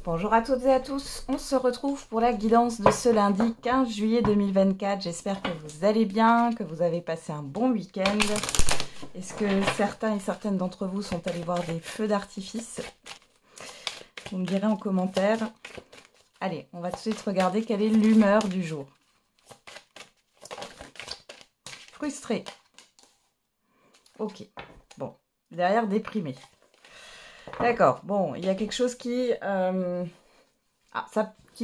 Bonjour à toutes et à tous, on se retrouve pour la guidance de ce lundi 15 juillet 2024. J'espère que vous allez bien, que vous avez passé un bon week-end. Est-ce que certains et certaines d'entre vous sont allés voir des feux d'artifice? Vous me direz en commentaire. Allez, on va tout de suite regarder quelle est l'humeur du jour. Frustré. Ok, bon, derrière déprimé. D'accord, bon, il y a quelque chose qui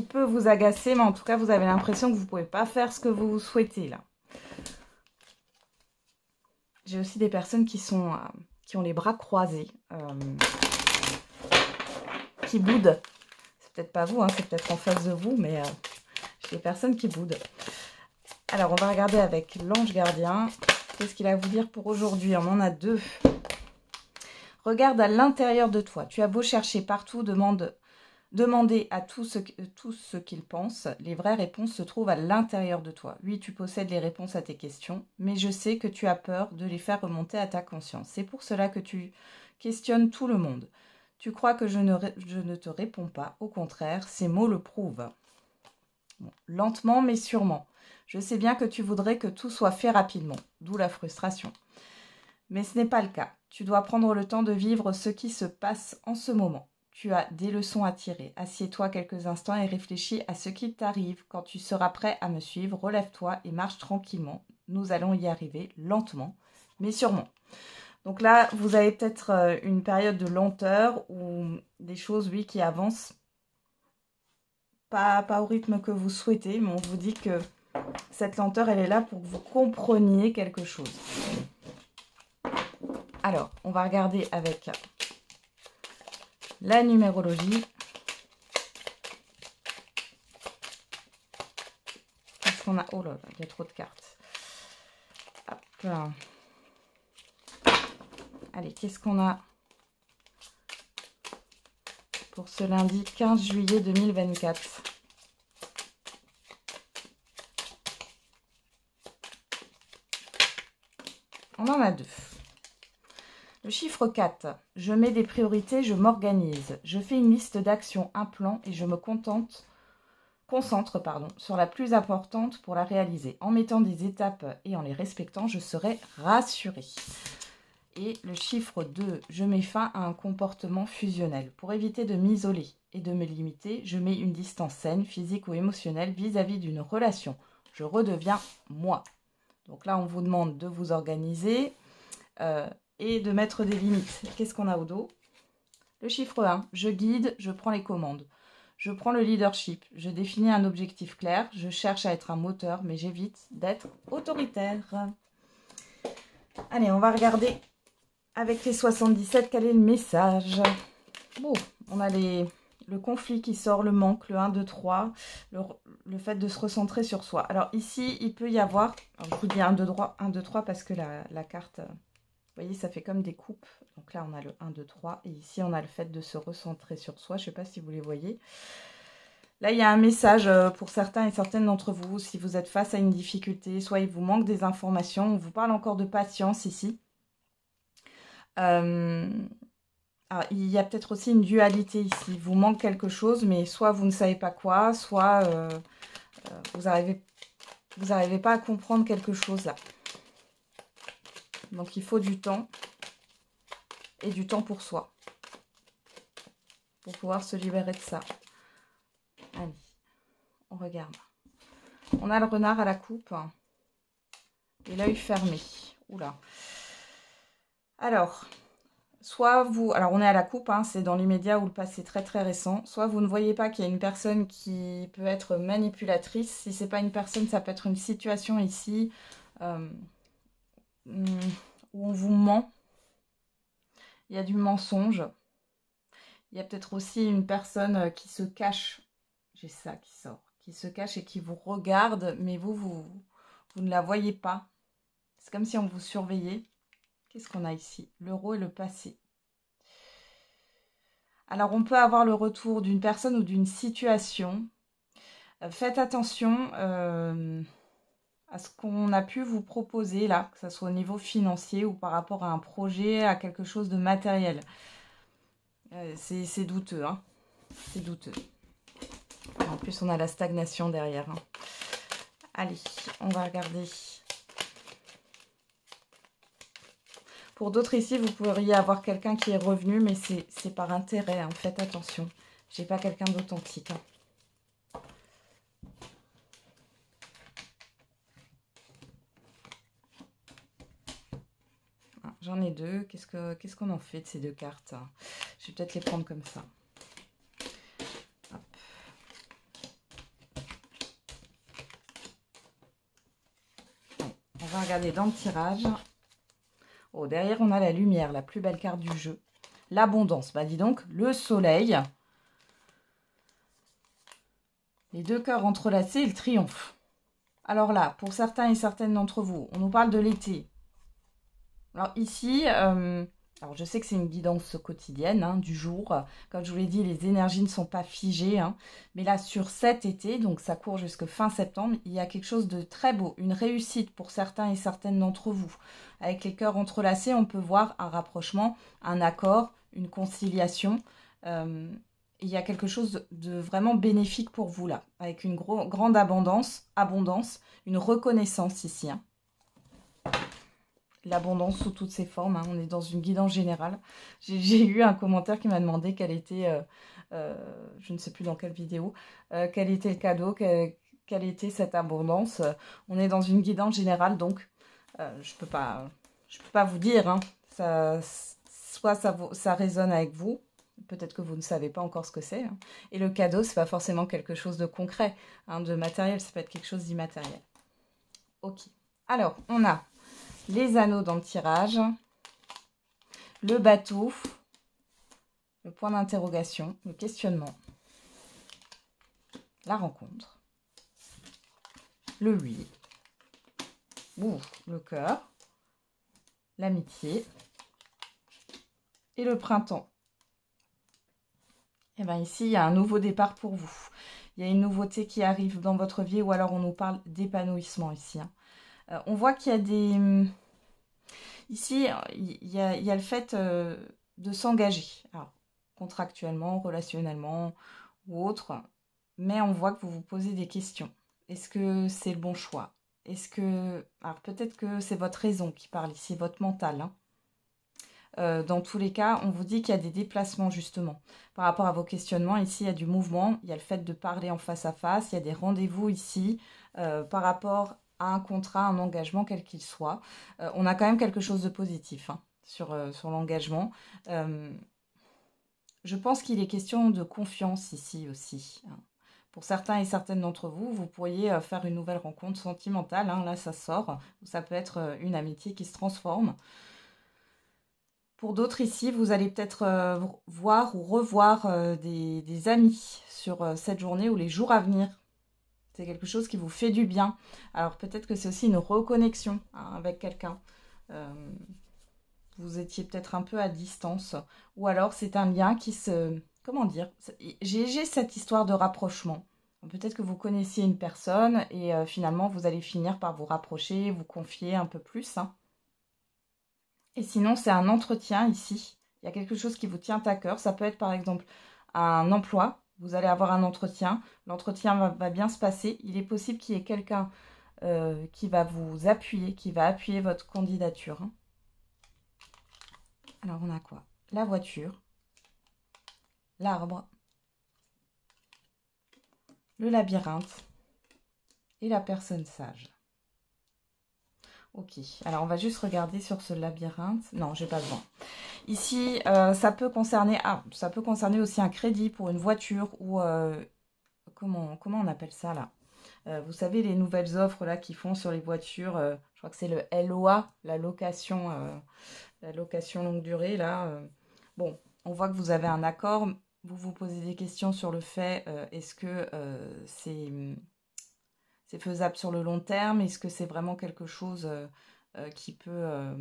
peut vous agacer, mais en tout cas, vous avez l'impression que vous ne pouvez pas faire ce que vous souhaitez, là. J'ai aussi des personnes qui ont les bras croisés, qui boudent. C'est peut-être pas vous, hein, c'est peut-être en face de vous, mais j'ai des personnes qui boudent. Alors, on va regarder avec l'ange gardien. Qu'est-ce qu'il a à vous dire pour aujourd'hui? On en a deux. Regarde à l'intérieur de toi. Tu as beau chercher partout, demander à tout ce qu'ils pensent. Les vraies réponses se trouvent à l'intérieur de toi. Oui, tu possèdes les réponses à tes questions, mais je sais que tu as peur de les faire remonter à ta conscience. C'est pour cela que tu questionnes tout le monde. Tu crois que je ne te réponds pas. Au contraire, ces mots le prouvent. Bon, lentement, mais sûrement. Je sais bien que tu voudrais que tout soit fait rapidement, d'où la frustration. Mais ce n'est pas le cas. Tu dois prendre le temps de vivre ce qui se passe en ce moment. Tu as des leçons à tirer. Assieds-toi quelques instants et réfléchis à ce qui t'arrive. Quand tu seras prêt à me suivre, relève-toi et marche tranquillement. Nous allons y arriver lentement, mais sûrement. Donc là, vous avez peut-être une période de lenteur ou des choses, oui, qui avancent. Pas au rythme que vous souhaitez, mais on vous dit que cette lenteur, elle est là pour que vous compreniez quelque chose. Alors, on va regarder avec la numérologie. Qu'est-ce qu'on a? Oh là là, il y a trop de cartes. Hop. Allez, qu'est-ce qu'on a pour ce lundi 15 juillet 2024? On en a deux. Le chiffre 4, je mets des priorités, je m'organise. Je fais une liste d'actions, un plan et je me concentre sur la plus importante pour la réaliser. En mettant des étapes et en les respectant, je serai rassurée. Et le chiffre 2, je mets fin à un comportement fusionnel. Pour éviter de m'isoler et de me limiter, je mets une distance saine, physique ou émotionnelle vis-à-vis d'une relation. Je redeviens moi. Donc là, on vous demande de vous organiser et de mettre des limites. Qu'est-ce qu'on a au dos? Le chiffre 1, je guide, je prends les commandes. Je prends le leadership, je définis un objectif clair, je cherche à être un moteur, mais j'évite d'être autoritaire. Allez, on va regarder avec les 77, quel est le message? Bon, on a le conflit qui sort, le manque, le 1, 2, 3, le fait de se recentrer sur soi. Alors ici, il peut y avoir, alors je vous dis 1, 2, 3 parce que la carte, vous voyez, ça fait comme des coupes. Donc là, on a le 1, 2, 3 et ici, on a le fait de se recentrer sur soi. Je ne sais pas si vous les voyez. Là, il y a un message pour certains et certaines d'entre vous, si vous êtes face à une difficulté, soit il vous manque des informations, on vous parle encore de patience ici. Alors, il y a peut-être aussi une dualité ici. Il vous manque quelque chose, mais soit vous ne savez pas quoi, soit vous n'arrivez pas à comprendre quelque chose là. Donc, il faut du temps et du temps pour soi pour pouvoir se libérer de ça. Allez, on regarde. On a le renard à la coupe et l'œil fermé. Oula. Alors... soit vous, alors on est à la coupe, hein, c'est dans l'immédiat ou le passé très très récent, soit vous ne voyez pas qu'il y a une personne qui peut être manipulatrice. Si ce n'est pas une personne, ça peut être une situation ici où on vous ment. Il y a du mensonge. Il y a peut-être aussi une personne qui se cache. J'ai ça qui sort. Qui se cache et qui vous regarde, mais vous ne la voyez pas. C'est comme si on vous surveillait. Qu'est-ce qu'on a ici? L'euro et le passé. Alors, on peut avoir le retour d'une personne ou d'une situation. Faites attention à ce qu'on a pu vous proposer là, que ce soit au niveau financier ou par rapport à un projet, à quelque chose de matériel. C'est douteux, hein. c'est douteux. En plus, on a la stagnation derrière. Hein. Allez, on va regarder. Pour d'autres ici, vous pourriez avoir quelqu'un qui est revenu, mais c'est par intérêt. Hein. Faites attention. J'ai pas quelqu'un d'authentique. Hein. J'en ai deux. Qu'est-ce qu'on en fait de ces deux cartes? Je vais peut-être les prendre comme ça. Hop. Allez, on va regarder dans le tirage. Oh, derrière, on a la lumière, la plus belle carte du jeu. L'abondance. Bah, dis donc, le soleil. Les deux cœurs entrelacés et le triomphe. Alors là, pour certains et certaines d'entre vous, on nous parle de l'été. Alors ici, alors je sais que c'est une guidance quotidienne, hein, du jour. Comme je vous l'ai dit, les énergies ne sont pas figées. Hein. Mais là, sur cet été, donc ça court jusqu'à fin septembre, il y a quelque chose de très beau, une réussite pour certains et certaines d'entre vous. Avec les cœurs entrelacés, on peut voir un rapprochement, un accord, une conciliation. Il y a quelque chose de vraiment bénéfique pour vous là, avec une grande abondance, une reconnaissance ici. Hein. L'abondance sous toutes ses formes, hein. On est dans une guidance générale. J'ai eu un commentaire qui m'a demandé quelle était, je ne sais plus dans quelle vidéo, quel était le cadeau, quelle était cette abondance. On est dans une guidance générale, donc je peux pas vous dire. Hein. Soit ça résonne avec vous, peut-être que vous ne savez pas encore ce que c'est. Hein. Et le cadeau, c'est pas forcément quelque chose de concret, hein, de matériel, ça peut être quelque chose d'immatériel. Ok. Alors, on a les anneaux dans le tirage, le bateau, le point d'interrogation, le questionnement, la rencontre, le oui, le cœur, l'amitié et le printemps. Et bien ici, il y a un nouveau départ pour vous. Il y a une nouveauté qui arrive dans votre vie ou alors on nous parle d'épanouissement ici. Hein. On voit qu'il y a des... Ici, il y a le fait de s'engager, contractuellement, relationnellement ou autre, mais on voit que vous vous posez des questions. Est-ce que c'est le bon choix? Est-ce que... Alors peut-être que c'est votre raison qui parle ici, votre mental. Hein. Dans tous les cas, on vous dit qu'il y a des déplacements justement. Par rapport à vos questionnements, ici, il y a du mouvement, il y a le fait de parler en face à face, il y a des rendez-vous ici par rapport à un contrat, un engagement, quel qu'il soit. On a quand même quelque chose de positif hein, sur l'engagement. Je pense qu'il est question de confiance ici aussi. Hein. Pour certains et certaines d'entre vous, vous pourriez faire une nouvelle rencontre sentimentale. Hein, là, ça sort. Ça peut être une amitié qui se transforme. Pour d'autres ici, vous allez peut-être voir ou revoir des amis sur cette journée ou les jours à venir. C'est quelque chose qui vous fait du bien. Alors peut-être que c'est aussi une reconnexion hein, avec quelqu'un. Vous étiez peut-être un peu à distance. Ou alors c'est un lien qui se... Comment dire? J'ai cette histoire de rapprochement. Peut-être que vous connaissiez une personne et finalement vous allez finir par vous rapprocher, vous confier un peu plus. Hein. Et sinon, c'est un entretien ici. Il y a quelque chose qui vous tient à cœur. Ça peut être par exemple un emploi. Vous allez avoir un entretien. L'entretien va bien se passer. Il est possible qu'il y ait quelqu'un qui va vous appuyer, qui va appuyer votre candidature. Hein. Alors, on a quoi? La voiture, l'arbre, le labyrinthe et la personne sage. Ok, alors on va juste regarder sur ce labyrinthe. Non, j'ai pas besoin. Ici, ça peut concerner aussi un crédit pour une voiture ou comment on appelle ça là? Vous savez les nouvelles offres là qu'ils font sur les voitures. Je crois que c'est le LOA, la location longue durée là. Bon, on voit que vous avez un accord. Vous vous posez des questions sur le fait est-ce que c'est faisable sur le long terme? Est-ce que c'est vraiment quelque chose qui peut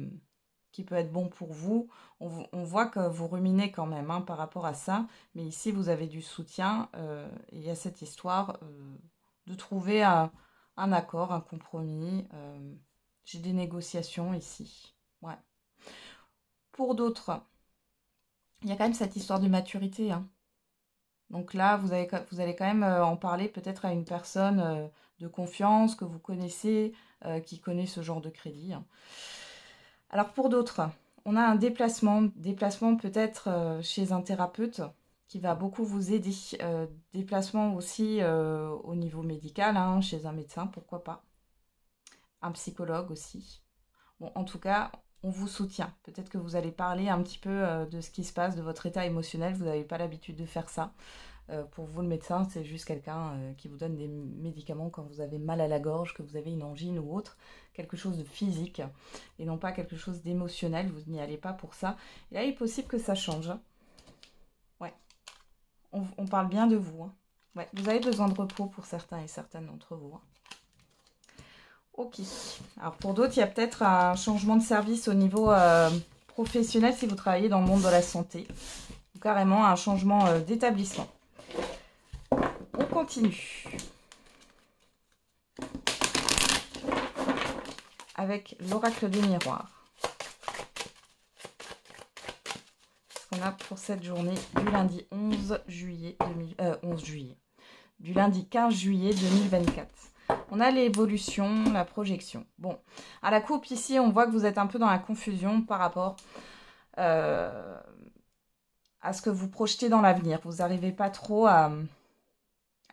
être bon pour vous? On voit que vous ruminez quand même hein, par rapport à ça. Mais ici, vous avez du soutien. Il y a cette histoire de trouver un accord, un compromis. J'ai des négociations ici. Ouais. Pour d'autres, il y a quand même cette histoire de maturité. Hein. Donc là, vous allez quand même en parler peut-être à une personne de confiance que vous connaissez, qui connaît ce genre de crédit. Alors pour d'autres, on a un déplacement peut-être chez un thérapeute qui va beaucoup vous aider. Déplacement aussi au niveau médical, hein, chez un médecin, pourquoi pas. Un psychologue aussi. Bon, en tout cas, on vous soutient. Peut-être que vous allez parler un petit peu de ce qui se passe, de votre état émotionnel. Vous n'avez pas l'habitude de faire ça. Pour vous, le médecin, c'est juste quelqu'un qui vous donne des médicaments quand vous avez mal à la gorge, que vous avez une angine ou autre. Quelque chose de physique et non pas quelque chose d'émotionnel. Vous n'y allez pas pour ça. Et là, il est possible que ça change. Ouais. On parle bien de vous. Hein. Ouais. Vous avez besoin de repos pour certains et certaines d'entre vous. Hein. Ok. Alors pour d'autres, il y a peut-être un changement de service au niveau professionnel si vous travaillez dans le monde de la santé. Ou carrément un changement d'établissement. On continue. Avec l'oracle des miroirs. Ce qu'on a pour cette journée du lundi 11 juillet, du lundi 15 juillet 2024. On a l'évolution, la projection. Bon, à la coupe ici, on voit que vous êtes un peu dans la confusion par rapport à ce que vous projetez dans l'avenir. Vous n'arrivez pas trop à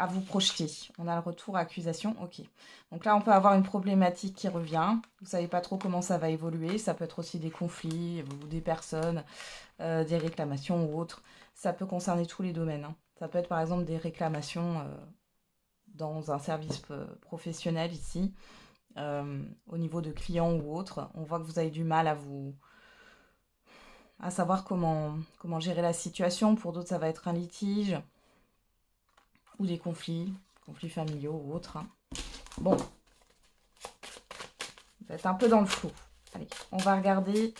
vous projeter. On a le retour accusation, ok. Donc là, on peut avoir une problématique qui revient. Vous ne savez pas trop comment ça va évoluer. Ça peut être aussi des conflits ou des personnes, des réclamations ou autres. Ça peut concerner tous les domaines. Hein. Ça peut être par exemple des réclamations dans un service professionnel ici, au niveau de clients ou autres. On voit que vous avez du mal à savoir comment gérer la situation. Pour d'autres, ça va être un litige ou des conflits familiaux ou autres. Hein. Bon, vous êtes un peu dans le flou. Allez, on va regarder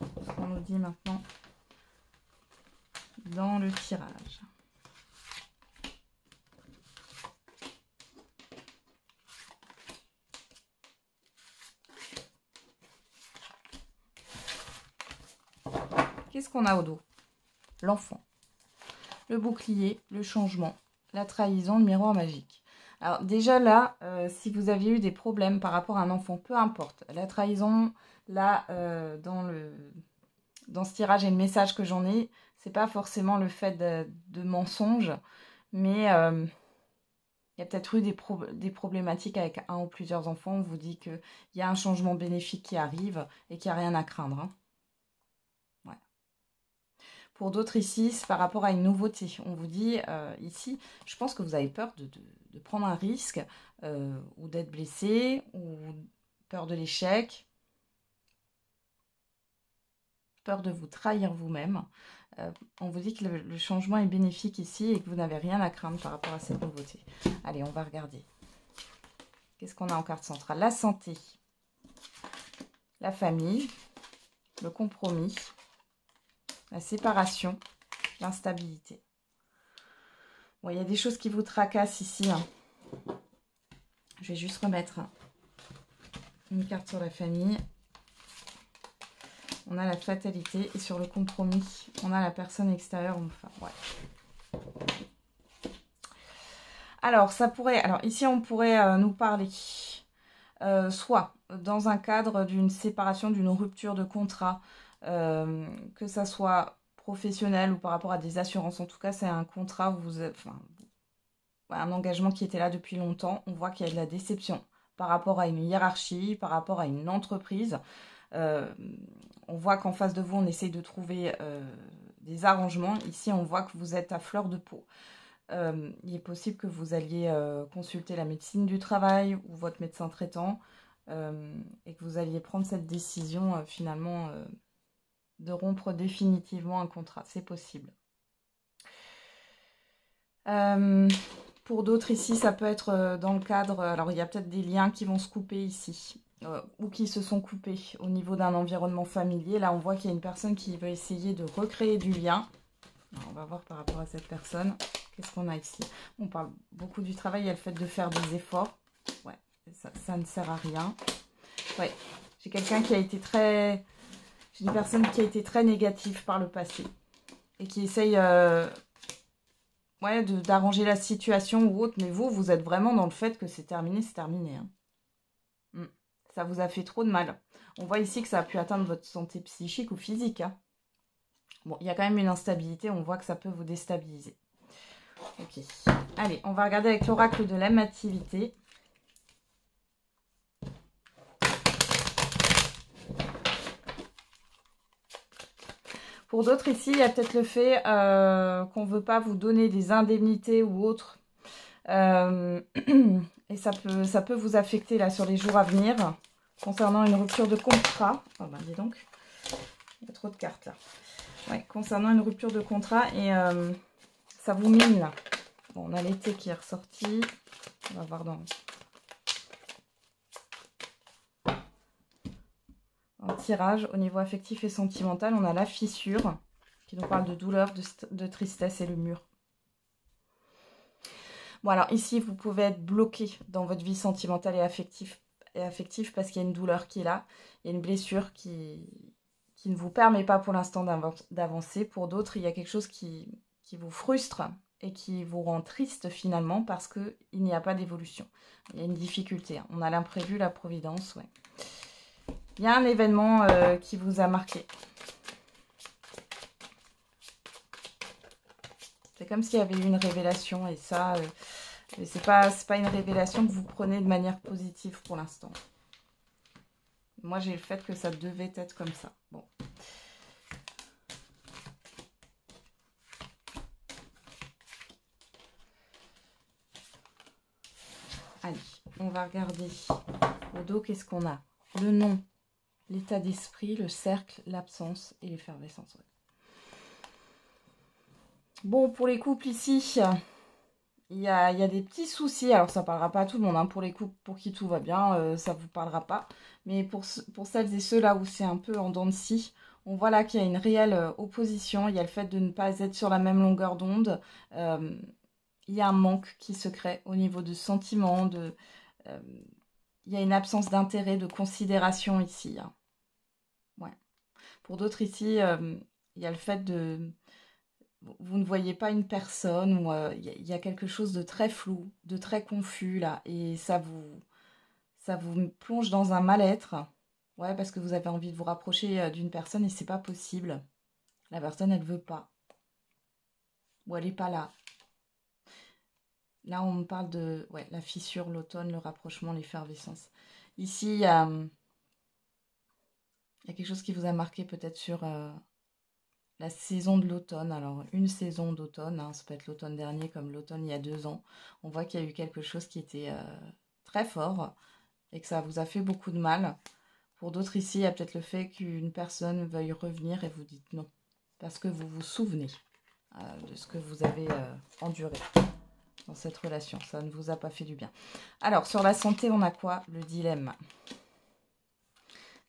ce qu'on nous dit maintenant dans le tirage. Qu'est-ce qu'on a au dos? L'enfant. Le bouclier, le changement, la trahison, le miroir magique. Alors déjà là, si vous aviez eu des problèmes par rapport à un enfant, peu importe. La trahison, là, dans ce tirage et le message que j'en ai, c'est pas forcément le fait de mensonges, mais il y a peut-être eu des problématiques avec un ou plusieurs enfants. On vous dit qu'il y a un changement bénéfique qui arrive et qu'il n'y a rien à craindre. Hein. Ouais. Pour d'autres ici, c'est par rapport à une nouveauté. On vous dit ici, je pense que vous avez peur de prendre un risque ou d'être blessé ou peur de l'échec, peur de vous trahir vous-même. On vous dit que le changement est bénéfique ici et que vous n'avez rien à craindre par rapport à cette nouveauté. Allez, on va regarder. Qu'est-ce qu'on a en carte centrale? La santé, la famille, le compromis, la séparation, l'instabilité. Bon, il y a des choses qui vous tracassent ici. Hein. Je vais juste remettre une carte sur la famille. On a la fatalité et sur le compromis, on a la personne extérieure. Enfin, ouais. Alors, ça pourrait... Alors, ici, on pourrait nous parler soit dans un cadre d'une séparation, d'une rupture de contrat, que ça soit professionnel ou par rapport à des assurances. En tout cas, c'est un contrat où vous êtes... Enfin, un engagement qui était là depuis longtemps. On voit qu'il y a de la déception par rapport à une hiérarchie, par rapport à une entreprise. On voit qu'en face de vous, on essaye de trouver des arrangements. Ici, on voit que vous êtes à fleur de peau. Il est possible que vous alliez consulter la médecine du travail ou votre médecin traitant et que vous alliez prendre cette décision finalement de rompre définitivement un contrat. C'est possible. Pour d'autres ici, ça peut être dans le cadre... Alors, il y a peut-être des liens qui vont se couper ici. Ou qui se sont coupés au niveau d'un environnement familier. Là, on voit qu'il y a une personne qui va essayer de recréer du lien. Alors, on va voir par rapport à cette personne. Qu'est-ce qu'on a ici? On parle beaucoup du travail et le fait de faire des efforts. Ouais, ça ne sert à rien. Ouais, j'ai quelqu'un qui a été très... J'ai une personne qui a été très négative par le passé. et qui essaye ouais, d'arranger la situation ou autre. Mais vous êtes vraiment dans le fait que c'est terminé, c'est terminé. Hein. Ça vous a fait trop de mal. On voit ici que ça a pu atteindre votre santé psychique ou physique. Hein. Bon, il y a quand même une instabilité, on voit que ça peut vous déstabiliser. Ok. Allez, on va regarder avec l'oracle de l'amativité. Pour d'autres ici, il y a peut-être le fait qu'on ne veut pas vous donner des indemnités ou autres. Et ça peut vous affecter là sur les jours à venir. Concernant une rupture de contrat. Oh ben dis donc, il y a trop de cartes là. Ouais, concernant une rupture de contrat et ça vous mine là. Bon, on a l'été qui est ressorti. On va voir dans un tirage. Au niveau affectif et sentimental, on a la fissure qui nous parle de douleur, de tristesse et le mur. Bon, alors ici, vous pouvez être bloqué dans votre vie sentimentale et affective parce qu'il y a une douleur qui est là. Il y a une blessure qui ne vous permet pas pour l'instant d'avancer. Pour d'autres, il y a quelque chose qui vous frustre et qui vous rend triste finalement parce qu'il n'y a pas d'évolution. Il y a une difficulté. Hein. On a l'imprévu, la providence. Ouais. Il y a un événement qui vous a marqué. C'est comme s'il y avait eu une révélation et ça, c'est pas une révélation que vous prenez de manière positive pour l'instant. Moi, j'ai le fait que ça devait être comme ça. Bon. Allez, on va regarder au dos, qu'est-ce qu'on a? Le nom, l'état d'esprit, le cercle, l'absence et l'effervescence. Ouais. Bon, pour les couples ici, il y a des petits soucis. Alors, ça ne parlera pas à tout le monde. Hein. Pour les couples pour qui tout va bien, ça ne vous parlera pas. Mais pour celles et ceux là où c'est un peu en dents de scie, on voit là qu'il y a une réelle opposition. Il y a le fait de ne pas être sur la même longueur d'onde. Il y a un manque qui se crée au niveau de sentiments. Il y a une absence d'intérêt, de considération ici. Hein. Ouais. Pour d'autres ici, il y a le fait de... Vous ne voyez pas une personne ou il y a quelque chose de très flou, de très confus là. Et ça vous plonge dans un mal-être. Ouais, parce que vous avez envie de vous rapprocher d'une personne et c'est pas possible. La personne, elle veut pas. Ou elle n'est pas là. Là, on me parle de la fissure, l'automne, le rapprochement, l'effervescence. Ici, il y a quelque chose qui vous a marqué peut-être sur la saison de l'automne. Alors, une saison d'automne, hein, ça peut être l'automne dernier comme l'automne il y a 2 ans. On voit qu'il y a eu quelque chose qui était très fort et que ça vous a fait beaucoup de mal. Pour d'autres ici, il y a peut-être le fait qu'une personne veuille revenir et vous dites non. Parce que vous vous souvenez de ce que vous avez enduré dans cette relation. Ça ne vous a pas fait du bien. Alors, sur la santé, on a quoi? Le dilemme.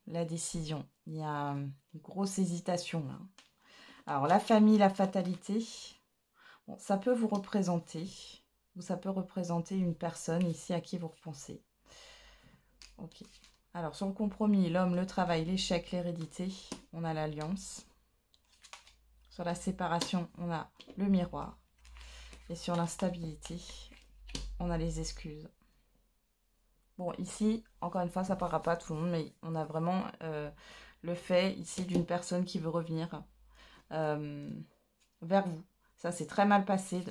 La décision. Il y a une grosse hésitation là. Alors, la famille, la fatalité. Bon, ça peut vous représenter. Ou ça peut représenter une personne ici à qui vous repensez. Ok. Alors, sur le compromis, l'homme, le travail, l'échec, l'hérédité, on a l'alliance. Sur la séparation, on a le miroir. Et sur l'instabilité, on a les excuses. Bon, ici, encore une fois, ça ne parlera pas à tout le monde, mais on a vraiment le fait ici d'une personne qui veut revenir vers vous. Ça, c'est très mal passé.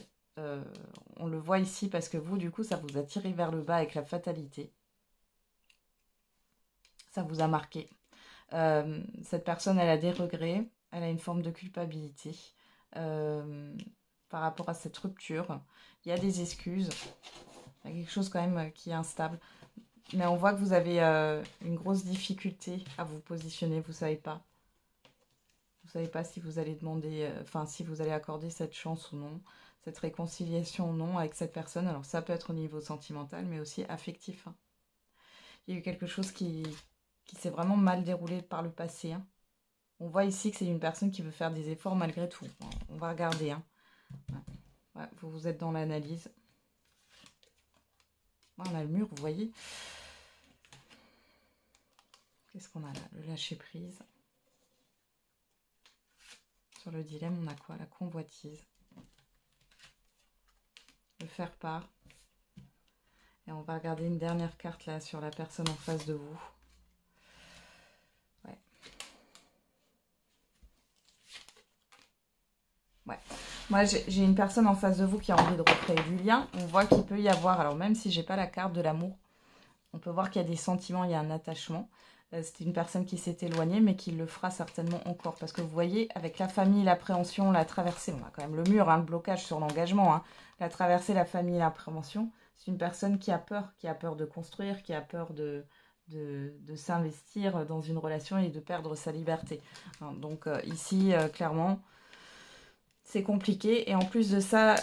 On le voit ici parce que vous, du coup, ça vous a tiré vers le bas avec la fatalité. Ça vous a marqué. Cette personne, elle a des regrets. Elle a une forme de culpabilité par rapport à cette rupture. Il y a des excuses. Il y a quelque chose quand même qui est instable. Mais on voit que vous avez une grosse difficulté à vous positionner. Vous ne savez pas. Vous ne savez pas si vous allez demander, si vous allez accorder cette chance ou non, cette réconciliation ou non avec cette personne. Alors ça peut être au niveau sentimental, mais aussi affectif. Hein. Il y a eu quelque chose qui s'est vraiment mal déroulé par le passé. Hein. On voit ici que c'est une personne qui veut faire des efforts malgré tout. On va regarder. Hein. Ouais, vous êtes dans l'analyse. On a le mur, vous voyez. Qu'est-ce qu'on a là? Le lâcher prise. sur le dilemme, on a quoi? La convoitise. Le faire part. Et on va regarder une dernière carte là sur la personne en face de vous. Ouais. Ouais. Moi, j'ai une personne en face de vous qui a envie de recréer du lien. On voit qu'il peut y avoir, alors même si j'ai pas la carte de l'amour, on peut voir qu'il y a des sentiments, il y a un attachement. C'était une personne qui s'est éloignée, mais qui le fera certainement encore. Parce que vous voyez, avec la famille, l'appréhension, la traversée, on a quand même le mur, hein, le blocage sur l'engagement. Hein, la traversée, la famille, l'appréhension. C'est une personne qui a peur de construire, qui a peur de s'investir dans une relation et de perdre sa liberté. Hein, donc ici, clairement, c'est compliqué. Et en plus de ça,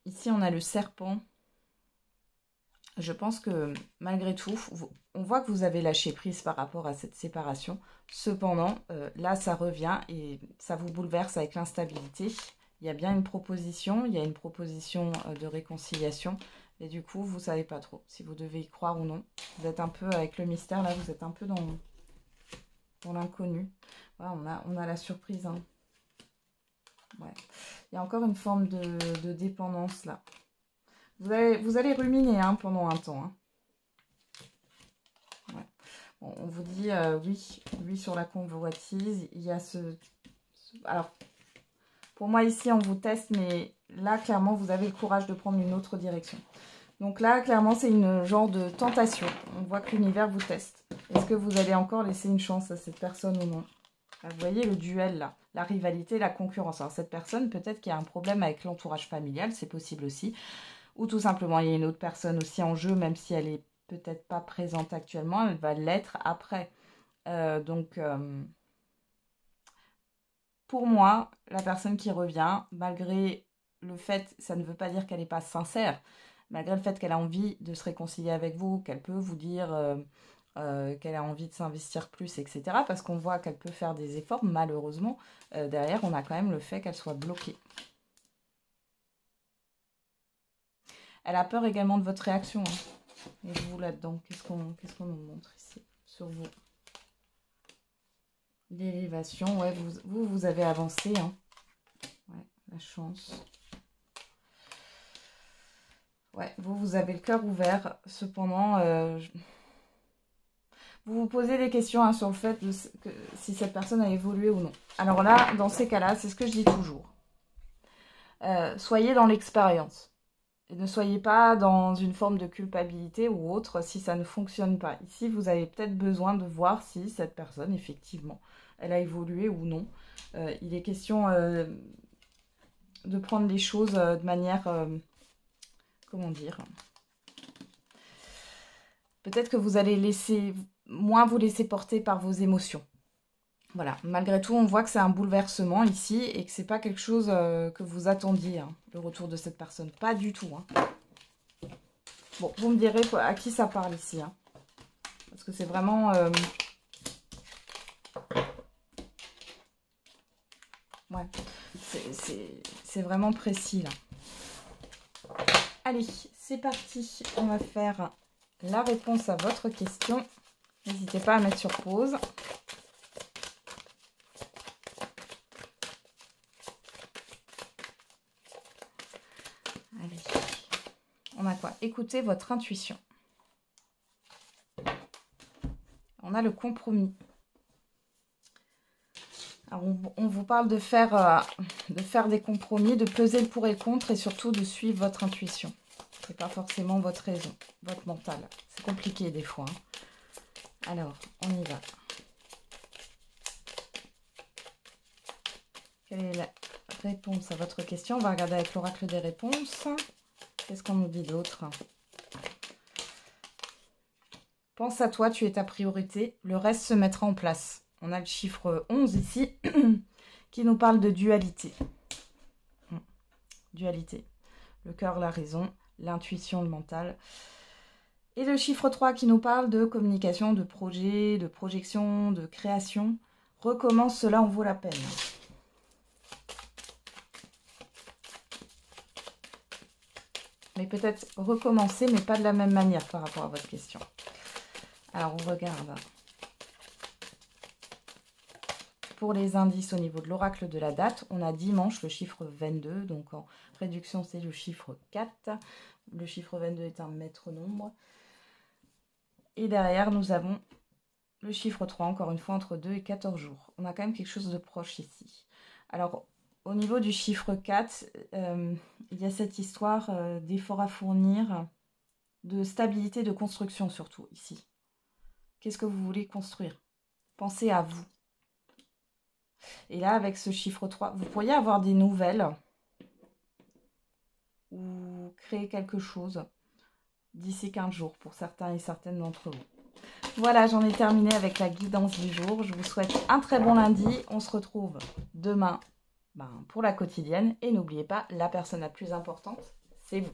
ici, on a le serpent. Je pense que malgré tout, on voit que vous avez lâché prise par rapport à cette séparation. Cependant, là, ça revient et ça vous bouleverse avec l'instabilité. Il y a bien une proposition, il y a une proposition de réconciliation. Et du coup, vous ne savez pas trop si vous devez y croire ou non. Vous êtes un peu avec le mystère, là, vous êtes un peu dans l'inconnu. Voilà, on a la surprise. Hein. Ouais. Il y a encore une forme de dépendance, là. Vous allez ruminer hein, pendant un temps. Hein. Ouais. Bon, on vous dit oui sur la convoitise. Il y a alors, pour moi ici, on vous teste, mais là, clairement, vous avez le courage de prendre une autre direction. Donc là, clairement, c'est une genre de tentation. On voit que l'univers vous teste. Est-ce que vous allez encore laisser une chance à cette personne ou non? Là, vous voyez le duel, là. La rivalité, la concurrence. Alors, cette personne, peut-être qu'il y a un problème avec l'entourage familial. C'est possible aussi. Ou tout simplement, il y a une autre personne aussi en jeu, même si elle n'est peut-être pas présente actuellement, elle va l'être après. Pour moi, la personne qui revient, malgré le fait, ça ne veut pas dire qu'elle n'est pas sincère, malgré le fait qu'elle a envie de se réconcilier avec vous, qu'elle peut vous dire qu'elle a envie de s'investir plus, etc. Parce qu'on voit qu'elle peut faire des efforts, malheureusement, derrière, on a quand même le fait qu'elle soit bloquée. Elle a peur également de votre réaction. Hein. Et vous là-dedans, qu'est-ce qu'on nous montre ici sur vous? L'élévation, ouais, vous avez avancé. Hein. Ouais, la chance. Ouais, vous avez le cœur ouvert. Cependant, vous vous posez des questions hein, sur le fait que si cette personne a évolué ou non. Alors là, dans ces cas-là, c'est ce que je dis toujours. Soyez dans l'expérience. Et ne soyez pas dans une forme de culpabilité ou autre si ça ne fonctionne pas. Ici, vous avez peut-être besoin de voir si cette personne, effectivement, elle a évolué ou non. Il est question de prendre les choses de manière... comment dire? Peut-être que vous allez moins vous laisser porter par vos émotions. Voilà, malgré tout, on voit que c'est un bouleversement ici et que c'est pas quelque chose que vous attendiez, hein, le retour de cette personne. Pas du tout. Hein. Bon, vous me direz à qui ça parle ici. Hein, parce que c'est vraiment... ouais, c'est vraiment précis, là. Allez, c'est parti. On va faire la réponse à votre question. N'hésitez pas à mettre sur pause. Allez, on a quoi? Écoutez votre intuition. On a le compromis. Alors on vous parle de faire des compromis, de peser le pour et le contre et surtout de suivre votre intuition. C'est pas forcément votre raison, votre mental. C'est compliqué des fois. Hein. Alors, on y va. Quelle est la réponse à votre question? On va regarder avec l'oracle des réponses. Qu'est-ce qu'on nous dit d'autre? Pense à toi, tu es ta priorité. Le reste se mettra en place. On a le chiffre 11 ici qui nous parle de dualité. Dualité. Le cœur, la raison, l'intuition, le mental. Et le chiffre 3 qui nous parle de communication, de projet, de projection, de création. Recommence, cela en vaut la peine. Mais peut-être recommencer, mais pas de la même manière par rapport à votre question. Alors, on regarde. pour les indices au niveau de l'oracle de la date, on a dimanche, le chiffre 22. Donc en réduction, c'est le chiffre 4. Le chiffre 22 est un maître nombre. Et derrière, nous avons le chiffre 3, encore une fois, entre 2 et 14 jours. On a quand même quelque chose de proche ici. Alors, au niveau du chiffre 4, il y a cette histoire d'efforts à fournir, de stabilité, de construction surtout, ici. Qu'est-ce que vous voulez construire? Pensez à vous. Et là, avec ce chiffre 3, vous pourriez avoir des nouvelles ou créer quelque chose d'ici 15 jours pour certains et certaines d'entre vous. Voilà, j'en ai terminé avec la guidance du jour. Je vous souhaite un très bon lundi. On se retrouve demain pour la quotidienne. Et n'oubliez pas, la personne la plus importante, c'est vous.